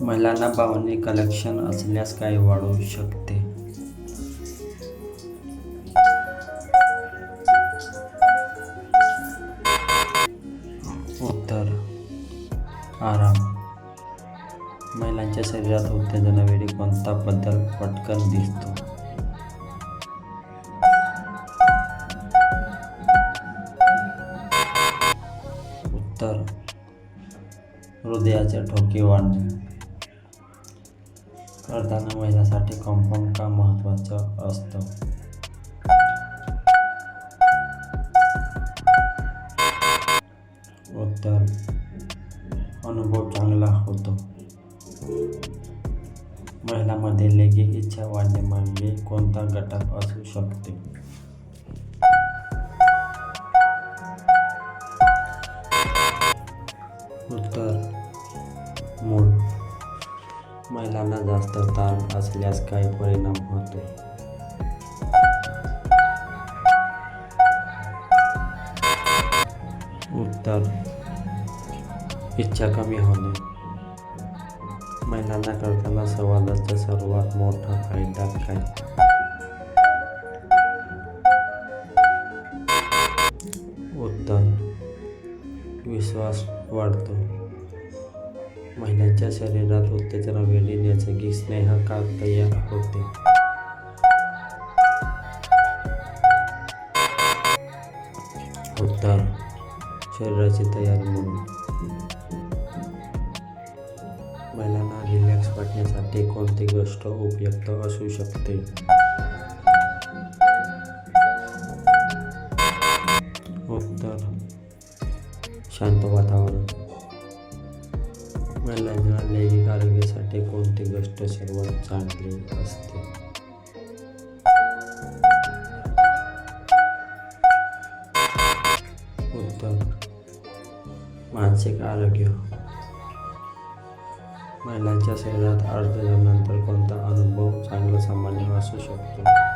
महिलांना भावनिक कनेक्शन असल्यास काय वाढू शकते? उत्तर: आराम. महिलांच्या शरीरात उत्तेजनावेळी कोणता बदल पटकन दिसतो? उत्तर: हृदयाचे ठोके वाढणे. करताना महिलांसाठी कंपाऊंड का महत्त्वाचं असतं? उत्तर: अनुभव चांगला होतो. महिलांमध्ये लैंगिक इच्छा वाढण्यामागे कोणता घटक असू शकते? उत्तर: मूड. महिलांना जास्त ताण असल्यास काय परिणाम होतो? उत्तर: इच्छा कमी होणे. महिलांना करताना संवादाचा सर्वात मोठा फायदा काय? उत्तर: विश्वास वाढतो. महिलांच्या शरीरात उत्तेजनावेळी नैसर्गिक स्नेह का तयार होते? उत्तर: शरीराची तयारी म्हणून. महिलांना रिलॅक्स वाटण्यासाठी कोणती गोष्ट उपयुक्त असू शकते? उत्तर: शांत वातावरण. महिलांच्या लैंगिक आरोग्यासाठी कोणती गोष्ट सर्वात चांगली असते? उत्तर: मानसिक आरोग्य. महिलांच्या शरीरात अर्धवेळानंतर कोणता अनुभव चांगला सामान्य असू शकतो?